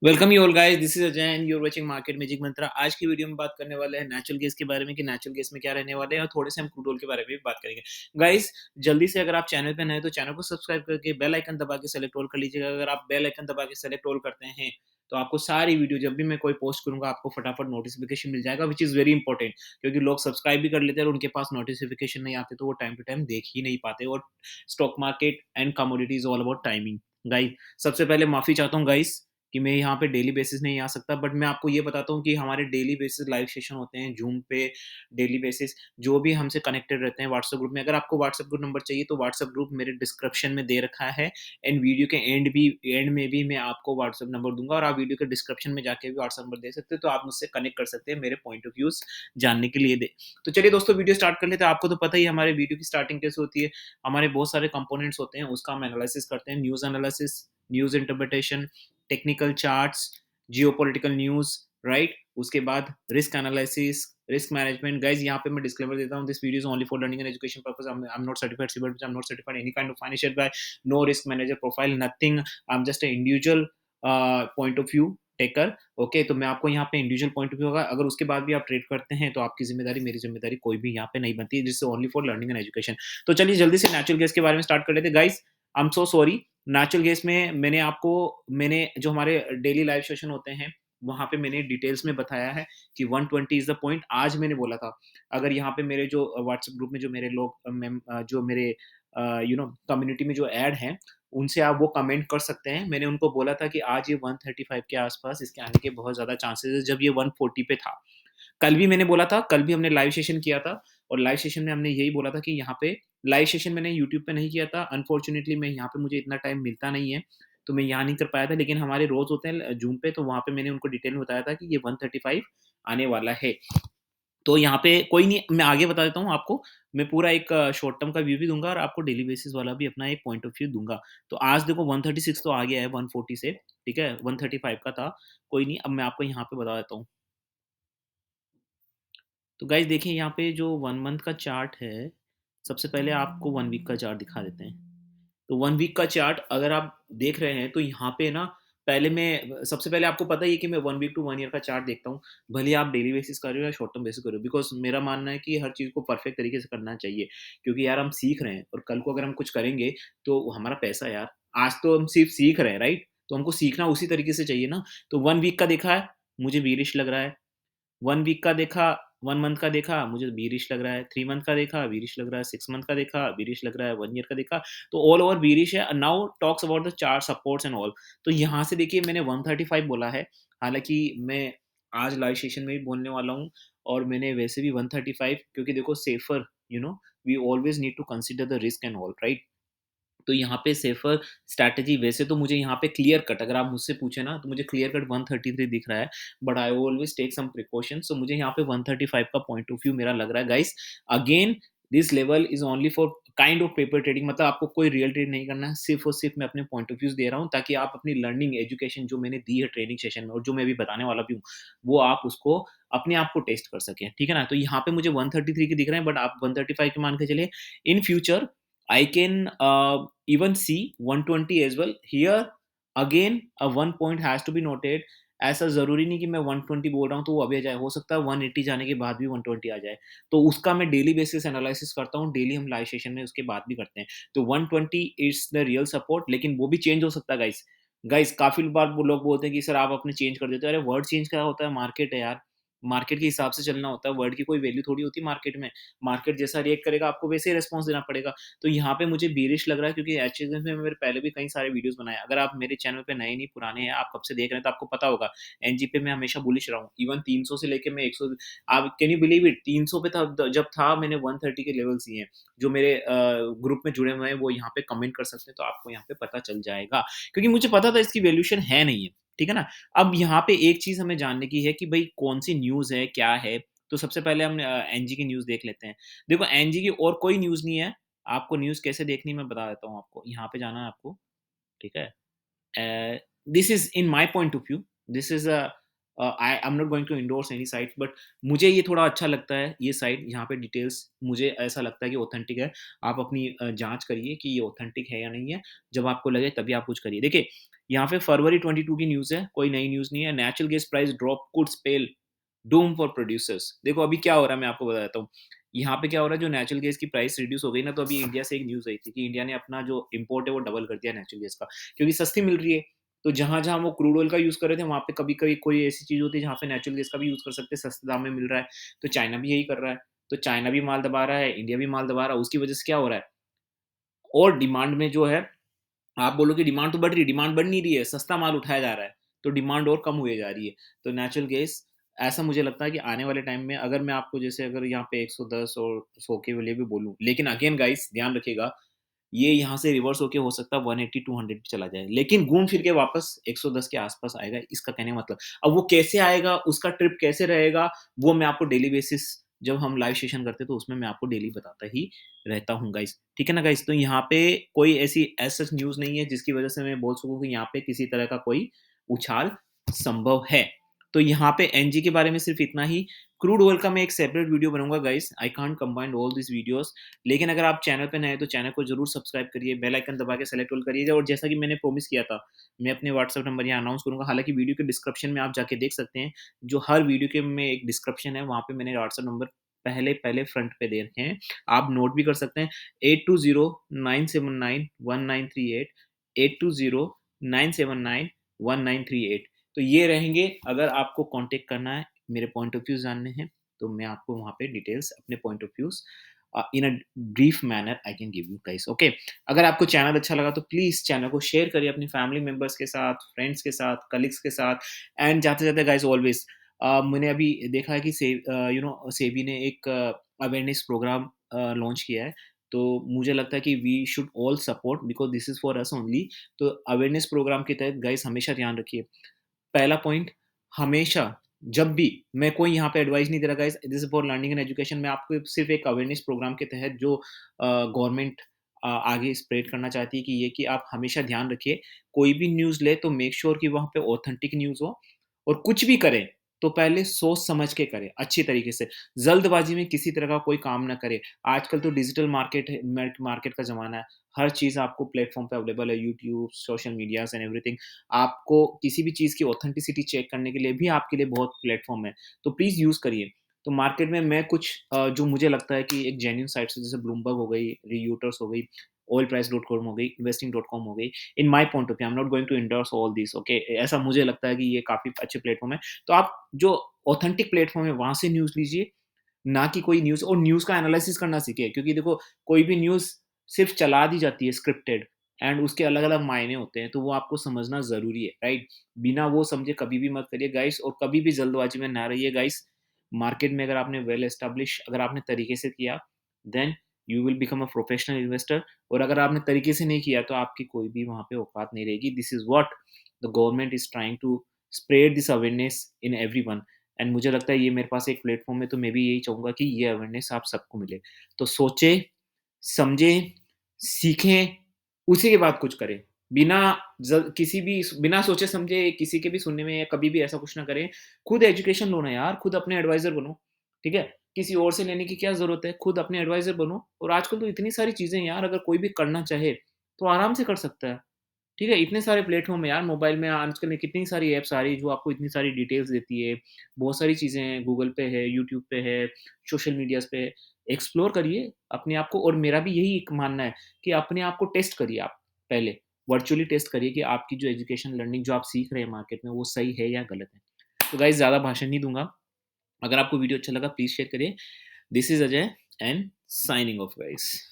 Welcome you all guys, this is Ajay and you are watching market magic mantra. आज की video में बात करने वाले हैं नेचुरल गैस के बारे में कि नेचुरल गैस में क्या रहने वाले हैं और थोड़े से हम क्रूड ऑयल के बारे में भी बात करेंगे। गाइस, जल्दी से अगर आप चैनल पे नए हैं तो चैनल को सब्सक्राइब करके बेल आइकन दबा के सेलेक्ट ऑल कर लीजिएगा। अगर आप बेल आइकन दबा के सेलेक्ट ऑल करते हैं तो आपको सारी वीडियो जब भी मैं कोई पोस्ट करूंगा आपको फटाफट नोटिफिकेशन मिल जाएगा, विच इज़ वेरी इंपॉर्टेंट। क्योंकि लोग सब्सक्राइब भी कर लेते हैं और उनके पास नोटिफिकेशन नहीं आते तो वो टाइम टू टाइम देख ही नहीं पाते। और stock market and commodity is all about timing. Guys, सबसे पहले माफी चाहता हूँ गाइस कि मैं यहाँ पे डेली बेसिस नहीं आ सकता, बट मैं आपको ये बताता हूँ कि हमारे डेली बेसिस लाइव सेशन होते हैं जूम पे। डेली बेसिस जो भी हमसे कनेक्टेड रहते हैं व्हाट्सएप ग्रुप में। अगर आपको व्हाट्सएप ग्रुप नंबर चाहिए तो व्हाट्सएप ग्रुप मेरे डिस्क्रिप्शन में दे रखा है। एंड वीडियो के एंड में भी मैं आपको व्हाट्सएप नंबर दूंगा और आप वीडियो के डिस्क्रिप्शन में जाके भी व्हाट्सएप नंबर दे सकते हो, तो आप मुझसे कनेक्ट कर सकते हैं मेरे पॉइंट ऑफ व्यूज जानने के लिए दे। तो चलिए दोस्तों, वीडियो स्टार्ट कर लेते हैं। आपको तो पता ही है हमारे वीडियो की स्टार्टिंग कैसे होती है। हमारे बहुत सारे कंपोनेंट्स होते हैं, उसका हम एनालिसिस करते हैं। News analysis, news interpretation, technical charts, geopolitical news, right. उसके बाद risk analysis, risk management. Guys, यहाँ पे मैं डिस्क्लेमर देता हूँ, this video is only for learning and education purpose. I am not certified civil, I am not certified any kind of financial buy, no risk manager profile, nothing. I am just a individual point of view taker. Okay, तो मैं आपको यहाँ पे individual point of view होगा। अगर उसके बाद भी आप ट्रेड करते हैं तो आपकी जिम्मेदारी, मेरी जिम्मेदारी कोई भी यहाँ पे नहीं बनती है, जिससे only for learning and education. तो चलिए जल्दी से नेचुरल गैस के बारे में स्टार्ट कर लेते हैं। Guys, I am so sorry. Natural gas में मैंने जो हमारे डेली लाइव सेशन होते हैं वहाँ पे मैंने डिटेल्स में बताया है कि 120 इज द पॉइंट। आज मैंने बोला था, अगर यहाँ पे मेरे जो व्हाट्सएप ग्रुप में जो मेरे लोग जो मेरे कम्युनिटी में जो ऐड हैं, उनसे आप वो कमेंट कर सकते हैं। मैंने उनको बोला था कि आज ये 135 के आसपास इसके आने के बहुत ज़्यादा चांसेस है, जब ये 140 पे था। कल भी मैंने बोला था, कल भी हमने लाइव सेशन किया था और लाइव सेशन में हमने यही बोला था कि यहाँ पे लाइव सेशन मैंने यूट्यूब पे नहीं किया था। अनफॉर्चुनेटली मैं यहाँ पे मुझे इतना टाइम मिलता नहीं है, तो मैं यहाँ नहीं कर पाया था। लेकिन हमारे रोज़ होते हैं जूम पे, तो वहाँ पे मैंने उनको डिटेल में बताया था कि ये 135 आने वाला है। तो यहाँ पे कोई नहीं, मैं आगे बता देता हूँ आपको। मैं पूरा एक शॉर्ट टर्म का व्यू भी दूँगा और आपको डेली बेसिस वाला भी अपना एक पॉइंट ऑफ व्यू दूँगा। तो आज देखो 136 तो आ गया है 140 से, ठीक है? 135 का था, कोई नहीं, अब मैं आपको यहाँ पे बता देता हूँ। तो गाइस देखिए, यहाँ पे जो 1 मंथ का चार्ट है, सबसे पहले आपको 1 वीक का चार्ट दिखा देते हैं। तो 1 वीक का चार्ट अगर आप देख रहे हैं तो यहाँ पे ना, पहले मैं सबसे पहले आपको पता ही है कि मैं 1 वीक टू 1 ईयर का चार्ट देखता हूँ। भले ही आप डेली बेसिस कर रहे हो या शॉर्ट टर्म बेसिस कर रहे हो, बिकॉज़ मेरा मानना है कि हर चीज़ को परफेक्ट तरीके से करना चाहिए। क्योंकि यार हम सीख रहे हैं और कल को अगर हम कुछ करेंगे तो हमारा पैसा यार, आज तो हम सिर्फ सीख रहे हैं, राइट? तो हमको सीखना उसी तरीके से चाहिए ना। तो 1 वीक का देखा है, मुझे बीरिश लग रहा है। 1 वीक का देखा, 1 मंथ का देखा, मुझे बीरिश लग रहा है। 3 मंथ का देखा, बीरिश लग रहा है। 6 मंथ का देखा, बीरिश लग रहा है। 1 ईयर का देखा, तो ऑल ओवर बीरिश है। Now talks about the chart supports and all. तो यहाँ से देखिए, मैंने 135 बोला है। हालाँकि मैं आज लाइव सेशन में भी बोलने वाला हूँ और मैंने वैसे भी 135, क्योंकि देखो safer, we always need to consider the risk and all, right? तो यहाँ पे सेफर स्ट्रैटेजी, वैसे तो मुझे यहाँ पे क्लियर कट, अगर आप मुझसे पूछे ना, तो मुझे क्लियर कट 133 दिख रहा है, but I always take some precaution. So मुझे यहाँ पे 135 का पॉइंट ऑफ व्यू मेरा लग रहा है guys. Again, this level is only for kind of paper trading, मतलब आपको कोई रियल ट्रेड नहीं करना है, सिर्फ और सिर्फ मैं अपने पॉइंट ऑफ व्यूज दे रहा हूँ ताकि आप अपनी लर्निंग एजुकेशन जो मैंने दी है ट्रेनिंग सेशन में और जो मैं अभी बताने वाला भी हूँ, वो आप उसको अपने आप को टेस्ट कर सकें, ठीक है ना? तो यहाँ पे मुझे 133 के दिख रहे हैं, बट आप 135 के मान के चलिए। In future I can even see 120 as well. Here again, a one point has to be noted. ऐसा ज़रूरी नहीं कि मैं 120 बोल रहा हूँ तो वो अभी आ जाए, हो सकता है 180 जाने के बाद भी 120 आ जाए। तो उसका मैं डेली बेसिस एनालिसिस करता हूँ, डेली हम लाइव सेशन में उसके बाद भी करते हैं। तो 120 इज़ द रियल सपोर्ट, लेकिन वो भी चेंज हो सकता है गाइस। गाइस, काफ़ी बार वो लोग बोलते हैं कि सर आप अपने चेंज कर देते हो। अरे वर्ड चेंज क्या होता है, मार्केट है यार। मार्केट के हिसाब से चलना होता है, वर्ड की कोई वैल्यू थोड़ी होती है मार्केट में। मार्केट जैसा रिएक्ट करेगा आपको वैसे ही रिस्पॉन्स देना पड़ेगा। तो यहाँ पे मुझे बेरिश लग रहा है, क्योंकि एचएसएफ में मेरे पहले भी कई सारे वीडियोस बनाए हैं। अगर आप मेरे चैनल पे नए नहीं पुराने हैं, आप कब से देख रहे हैं तो आपको पता होगा, एनजी पे मैं हमेशा बुलिश रहा हूँ। इवन 300 से लेके मैं 100, आप कैन यू बिलीव इट, 300 पे था जब था, मैंने 130 के लेवल्स दिए हैं। जो मेरे ग्रुप में जुड़े हुए हैं वो यहाँ पे कमेंट कर सकते हैं, तो आपको यहाँ पे पता चल जाएगा, क्योंकि मुझे पता था इसकी वैल्यूएशन है नहीं है, ठीक है ना? अब यहाँ पे एक चीज़ हमें जानने की है कि भाई कौन सी न्यूज़ है, क्या है? तो सबसे पहले हम एनजी की न्यूज़ देख लेते हैं। देखो, एनजी की और कोई न्यूज़ नहीं है। आपको न्यूज़ कैसे देखनी है मैं बता देता हूँ आपको। यहाँ पे जाना है आपको, ठीक है? This is in my point of view, this is I am not going to endorse any site, but मुझे ये थोड़ा अच्छा लगता है ये साइट, यहाँ पे डिटेल्स मुझे ऐसा लगता है कि ऑथेंटिक है। आप अपनी जाँच करिए कि ये ऑथेंटिक है या नहीं है, जब आपको लगे तभी आप कुछ करिए। देखिए, यहाँ पे फरवरी 22 की न्यूज़ है, कोई नई न्यूज़ नहीं है। Natural gas price drop could spell Doom for producers. देखो अभी क्या हो रहा है, मैं आपको बता देता हूँ। यहाँ पे क्या हो रहा है, जो नेचुरल गैस की प्राइस रिड्यूस हो गई ना, तो अभी इंडिया से एक न्यूज़ आई थी कि इंडिया ने अपना जो इम्पोर्ट है वो डबल कर दिया नेचुरल गैस का, क्योंकि सस्ती मिल रही है। तो जहाँ-जहाँ वो क्रूड ऑयल का यूज़ कर रहे थे, वहाँ पे कभी-कभी कोई ऐसी चीज़ होती है जहाँ पे नेचुरल गैस का भी यूज़ कर सकते हैं, सस्ते दाम में मिल रहा है। तो चाइना भी यही कर रहा है। तो चाइना भी माल दबा रहा है, इंडिया भी माल दबा रहा है, उसकी वजह से क्या हो रहा है, और डिमांड में जो है, आप बोलोगे डिमांड तो बढ़ रही है, डिमांड बढ़ नहीं रही है, सस्ता माल उठाया जा रहा है, तो डिमांड और कम हुए जा रही है। तो नेचुरल गैस, ऐसा मुझे लगता है कि आने वाले टाइम में, अगर मैं आपको जैसे अगर यहाँ पे 110 और 100 के लिए भी बोलूँ, लेकिन अगेन गाइस ध्यान रखिएगा, ये यहाँ से रिवर्स होके हो सकता है 180 200 पे चला जाए, लेकिन घूम फिर के वापस 110 के आस-पास आएगा, इसका कहने का मतलब। अब वो कैसे आएगा, उसका ट्रिप कैसे रहेगा, वो मैं आपको डेली बेसिस, जब हम लाइव सेशन करते हैं, तो उसमें मैं आपको डेली बताता ही रहता हूँ गाइस। ठीक है ना गाइस? तो यहाँ पे कोई ऐसी एज़ सच न्यूज़ नहीं है जिसकी वजह से मैं बोल सकूँ कि यहाँ पे किसी तरह का कोई उछाल संभव है। तो यहाँ पे एनजी के बारे में सिर्फ़ इतना ही। क्रूड ऑयल का मैं एक सेपरेट वीडियो बनाऊँगा guys, I can't combine all this videos. लेकिन अगर आप चैनल पे नए हैं तो चैनल को ज़रूर सब्सक्राइब करिए, बेल आइकन दबा के सेलेक्ट ऑल करिए, और जैसा कि मैंने प्रॉमिस किया था, मैं अपने व्हाट्सएप नंबर यहाँ अनाउंस करूँगा। हालाँकि वीडियो के डिस्क्रिप्शन में आप जाके देख सकते हैं, जो हर वीडियो के में एक डिस्क्रिप्शन है, वहाँ पे मैंने व्हाट्सएप नंबर पहले फ्रंट पे दे रखे हैं। आप नोट भी कर सकते हैं, 8209791938, 8209791938। तो ये रहेंगे, अगर आपको कॉन्टैक्ट करना है, मेरे पॉइंट ऑफ व्यूज़ जानने हैं, तो मैं आपको वहाँ पे डिटेल्स अपने point of views in a brief manner I can give you guys, okay. अगर आपको चैनल अच्छा लगा तो प्लीज़ चैनल को शेयर करिए अपनी फैमिली मेंबर्स के साथ, फ्रेंड्स के साथ, कलीग्स के साथ, एंड जाते-जाते गाइस ऑलवेज़, मैंने अभी देखा है कि सेबी ने एक अवेयरनेस प्रोग्राम लॉन्च किया है, तो मुझे लगता है कि we should all support because this is for us only. तो अवेयरनेस प्रोग्राम के तहत गाइस हमेशा ध्यान रखिए, पहला पॉइंट, हमेशा जब भी, मैं कोई यहाँ पे एडवाइस नहीं दे रहा guys, this is for learning and education. मैं आपको सिर्फ़ एक अवेयरनेस प्रोग्राम के तहत जो गवर्नमेंट आगे स्प्रेड करना चाहती है कि ये, कि आप हमेशा ध्यान रखिए, कोई भी न्यूज़ लें तो मेक श्योर कि वहाँ पे ऑथेंटिक न्यूज़ हो, और कुछ भी करें तो पहले सोच समझ के करें, अच्छी तरीके से। जल्दबाज़ी में किसी तरह का कोई काम ना करें। आजकल तो डिजिटल मार्केट है, मार्केट का ज़माना है। हर चीज़ आपको प्लेटफ़ॉर्म पे अवेलेबल है, YouTube, social medias and everything. आपको किसी भी चीज़ की ऑथेंटिसिटी चेक करने के लिए भी आपके लिए बहुत प्लेटफ़ॉर्म है, तो प्लीज़ यूज़ करिए। तो मार्केट में मैं कुछ जो मुझे लगता है कि एक जेन्युइन साइट्स है, जैसे ब्लूमबर्ग हो गई, रियूटर्स हो गई, oilprice.com हो गई, investing.com हो गई। In my point of view, I am not going to endorse all this, okay. ऐसा मुझे लगता है कि ये काफ़ी अच्छे प्लेटफ़ॉर्म है। तो आप जो ऑथेंटिक प्लेटफ़ॉर्म है, वहाँ से न्यूज़ लीजिए, ना कि कोई न्यूज़, और न्यूज़ का एनालिसिस करना सीखें, क्योंकि देखो कोई भी न्यूज़ सिर्फ़ चला दी जाती है स्क्रिप्टेड, एंड उसके अलग-अलग मायने होते हैं, तो वो आपको समझना ज़रूरी है, राइट? बिना वो समझे कभी भी मत करिए गाइस, और कभी भी जल्दबाज़ी में ना रहिए गाइस। मार्केट में अगर आपने वेल एस्टेब्लिश, अगर आपने तरीके से किया, then you will become a professional investor, और अगर आपने तरीके से नहीं किया, तो आपकी कोई भी वहाँ पे औकात नहीं रहेगी। This is what the government is trying to spread this awareness in everyone, and मुझे लगता है ये मेरे पास एक प्लेटफ़ॉर्म है, तो मैं भी यही चाहूँगा कि ये अवेयरनेस आप सबको मिले। तो सोचें, समझें, सीखें, उसी के बाद कुछ करें। बिना किसी भी बिना सोचे-समझे किसी के भी सुनने में, या कभी भी ऐसा कुछ ना करें। खुद एजुकेशन लो ना यार, खुद अपने एडवाइज़र बनो, ठीक है? किसी और से लेने की क्या ज़रूरत है? खुद अपने एडवाइज़र बनो, और आजकल तो इतनी सारी चीज़ें हैं यार, अगर कोई भी करना चाहे, तो आराम से कर सकता है। ठीक है? इतने सारे प्लेटफ़ॉर्म है यार, मोबाइल में आजकल में कितनी सारी ऐप्स आ रही है जो आपको इतनी सारी डिटेल्स देती है। बहुत सारी चीज़ें हैं, गूगल पे है, यूट्यूब पे है, सोशल मीडियाज़ पे है। एक्सप्लोर करिए अपने आप को, और मेरा भी यही एक मानना है कि अपने आप को टेस्ट करिए आप पहले। वर्चुअली टेस्ट करिए कि आपकी जो एजुकेशन लर्निंग जो आप सीख रहे हैं मार्केट में, वो सही है या गलत है। तो गाइज़ ज़्यादा भाषण नहीं दूँगा। अगर आपको वीडियो अच्छा लगा प्लीज़ शेयर करिए। This is Ajay and signing off guys.